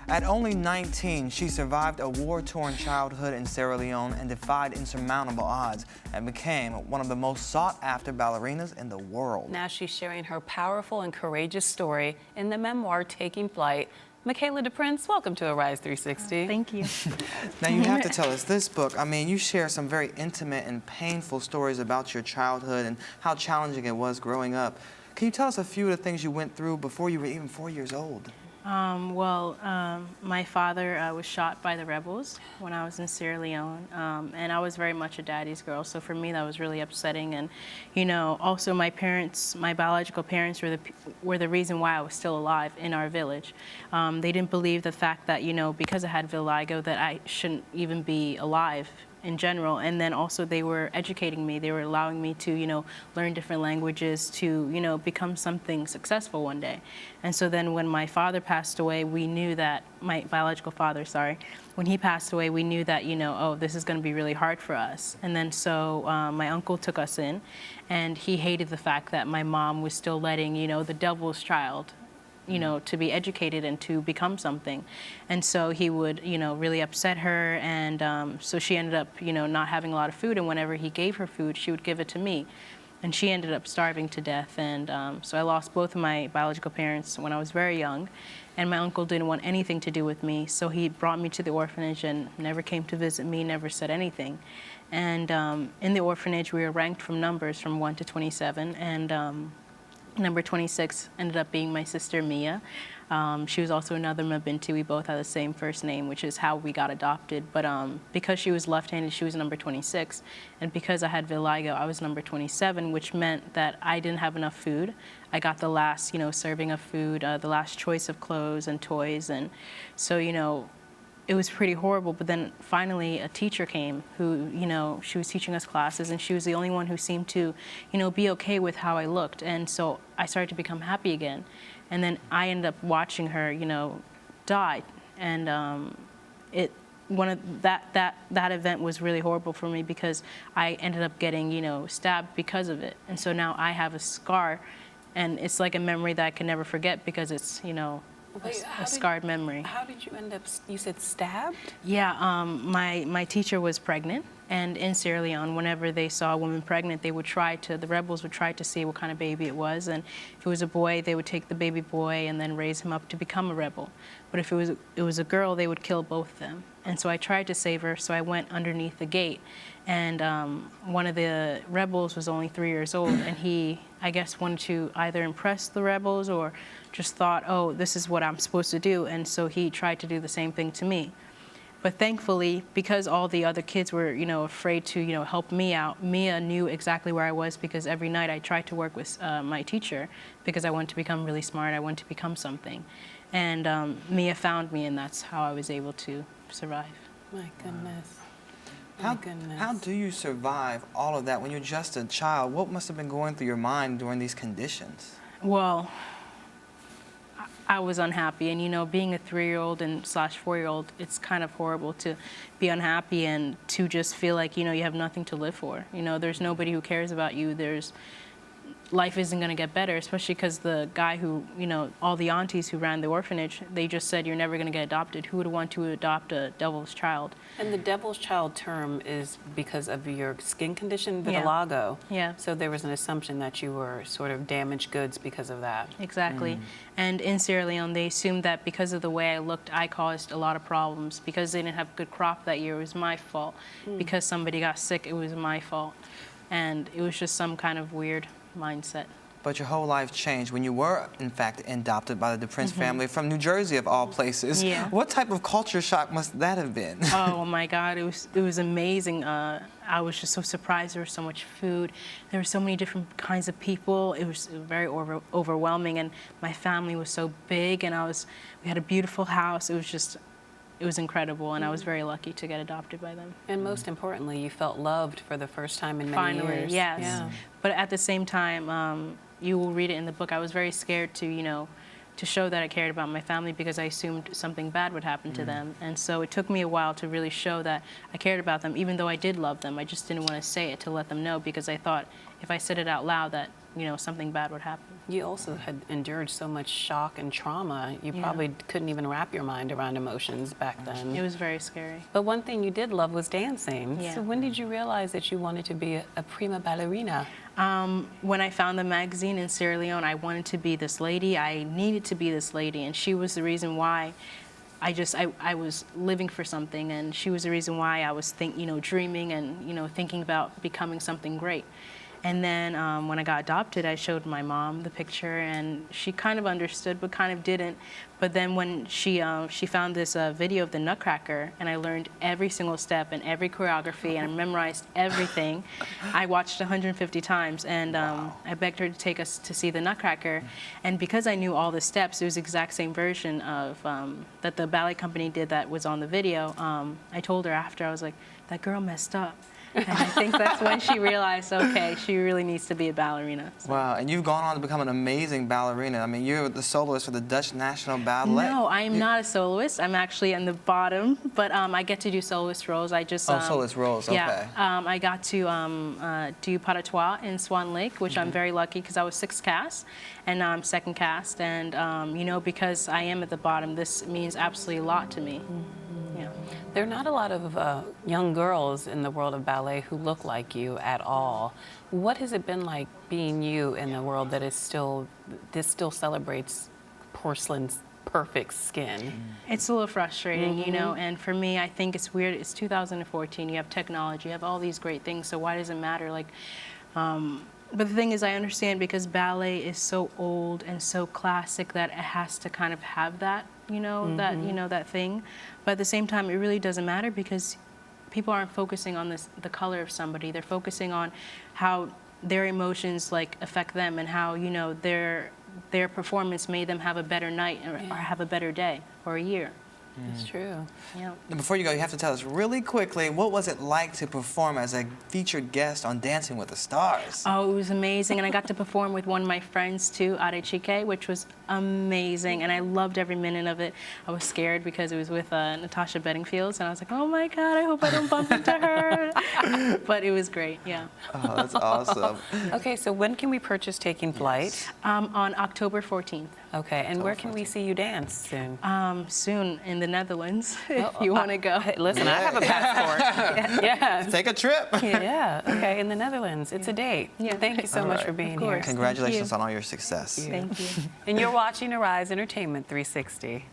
At only 19, she survived a war-torn childhood in Sierra Leone and defied insurmountable odds and became one of the most sought-after ballerinas in the world. Now she's sharing her powerful and courageous story in the memoir Taking Flight. Michaela DePrince, welcome to Arise 360. Thank you. Now you have to tell us this book. I mean, you share some very intimate and painful stories about your childhood and how challenging it was growing up. Can you tell us a few of the things you went through before you were even 4 years old? My father was shot by the rebels when I was in Sierra Leone, and I was very much a daddy's girl, so for me that was really upsetting. And, you know, also my parents, my biological parents were the reason why I was still alive in our village. They didn't believe the fact that, you know, because I had vitiligo that I shouldn't even be alive in general. And then also they were educating me. They were allowing me to, you know, learn different languages to, you know, become something successful one day. And so then when my father passed away, we knew that, my biological father, sorry, when he passed away, we knew that, you know, oh, this is going to be really hard for us. And then so my uncle took us in, and he hated the fact that my mom was still letting, you know, the devil's child, you know, to be educated and to become something. And so he would, you know, really upset her, and so she ended up, you know, not having a lot of food, and whenever he gave her food, she would give it to me. And she ended up starving to death, and so I lost both of my biological parents when I was very young, and my uncle didn't want anything to do with me, so he brought me to the orphanage and never came to visit me, never said anything. And in the orphanage, we were ranked from numbers from 1 to 27, and number 26 ended up being my sister Mia. She was also another Mabinti. We both had the same first name, which is how we got adopted. But because she was left-handed, she was number 26. And because I had vitiligo, I was number 27, which meant that I didn't have enough food. I got the last, you know, serving of food, the last choice of clothes and toys. And so, you know, it was pretty horrible, but then finally a teacher came who, you know, she was teaching us classes, and she was the only one who seemed to, you know, be okay with how I looked. And so I started to become happy again. And then I ended up watching her, you know, die. And that event was really horrible for me because I ended up getting, you know, stabbed because of it. And so now I have a scar, and it's like a memory that I can never forget because it's, you know, a scarred memory. How did you end up, you said stabbed? Yeah, my teacher was pregnant, and in Sierra Leone, whenever they saw a woman pregnant, they would the rebels would try to see what kind of baby it was, and if it was a boy, they would take the baby boy and then raise him up to become a rebel. But if it was a girl, they would kill both of them. And so I tried to save her, so I went underneath the gate, and one of the rebels was only 3 years old, and he, I guess, wanted to either impress the rebels or just thought, oh, this is what I'm supposed to do, and so he tried to do the same thing to me. But thankfully, because all the other kids were, you know, afraid to, you know, help me out, Mia knew exactly where I was, because every night I tried to work with my teacher because I wanted to become really smart, I wanted to become something. And Mia found me, and that's how I was able to survive. My goodness. How do you survive all of that when you're just a child? What must have been going through your mind during these conditions? Well, I was unhappy, and you know, being a 3-year-old and / 4-year-old, it's kind of horrible to be unhappy and to just feel like, you know, you have nothing to live for. You know, there's nobody who cares about you. Life isn't going to get better, especially because the guy who, you know, all the aunties who ran the orphanage, they just said, you're never going to get adopted. Who would want to adopt a devil's child? And the devil's child term is because of your skin condition, vitiligo. Yeah. So there was an assumption that you were sort of damaged goods because of that. Exactly. And in Sierra Leone, they assumed that because of the way I looked, I caused a lot of problems. Because they didn't have a good crop that year, it was my fault. Because somebody got sick, it was my fault. And it was just some kind of weird mindset. But your whole life changed when you were, in fact, adopted by the DePrince family from New Jersey, of all places. Yeah. What type of culture shock must that have been? Oh my God, it was amazing. I was just so surprised. There was so much food. There were so many different kinds of people. It was very overwhelming, and my family was so big, and we had a beautiful house. It was incredible, and I was very lucky to get adopted by them. And most importantly, you felt loved for the first time in many years. Finally, yes. Yeah. But at the same time, you will read it in the book, I was very scared to, you know, to show that I cared about my family because I assumed something bad would happen to them. And so it took me a while to really show that I cared about them, even though I did love them. I just didn't want to say it to let them know, because I thought if I said it out loud that you know, something bad would happen. You also had endured so much shock and trauma. You Yeah. probably couldn't even wrap your mind around emotions back then. It was very scary. But one thing you did love was dancing. Yeah. So when did you realize that you wanted to be a prima ballerina? When I found the magazine in Sierra Leone, I wanted to be this lady. I needed to be this lady, and she was the reason why I was living for something, and she was the reason why I was dreaming and, you know, thinking about becoming something great. And then when I got adopted, I showed my mom the picture, and she kind of understood, but kind of didn't. But then when she found this video of the Nutcracker, and I learned every single step and every choreography, and I memorized everything. I watched 150 times, and I begged her to take us to see the Nutcracker. And because I knew all the steps, it was the exact same version of that the ballet company did that was on the video. I told her after, I was like, that girl messed up. And I think that's when she realized, okay, she really needs to be a ballerina. So. Wow, and you've gone on to become an amazing ballerina. I mean, you're the soloist for the Dutch National Ballet. No, I am not a soloist. I'm actually in the bottom, but I get to do soloist roles. I just soloist roles, okay. Yeah, I got to do Pas de Trois in Swan Lake, which I'm very lucky because I was 6th cast, and now I'm 2nd cast. And you know, because I am at the bottom, this means absolutely a lot to me. Yeah. There are not a lot of young girls in the world of ballet who look like you at all. What has it been like being you in a world that is still celebrates porcelain's perfect skin? It's a little frustrating, you know, and for me, I think it's weird. It's 2014, you have technology, you have all these great things, so why does it matter? Like, but the thing is, I understand because ballet is so old and so classic that it has to kind of have that, you know, that thing. But at the same time, it really doesn't matter because people aren't focusing on the color of somebody. They're focusing on how their emotions like affect them and how, you know, their performance made them have a better night or have a better day or a year. It's true. Yeah. Now, before you go, you have to tell us really quickly, what was it like to perform as a featured guest on Dancing with the Stars? Oh, it was amazing, and I got to perform with one of my friends too, Arechike, which was amazing, and I loved every minute of it. I was scared because it was with Natasha Bedingfield, and I was like, oh my God, I hope I don't bump into her. But it was great, yeah. Oh, that's awesome. Okay, so when can we purchase Taking Flight? On October 14th. Okay, and where can we see you dance soon? Soon in the Netherlands, if you want to go. Hey, listen, I have a passport. Yeah. Take a trip. Yeah, okay, in the Netherlands. It's a date. Yeah. Thank you so much for being here. course. Congratulations on all your success. Thank you. And you're watching Arise Entertainment 360.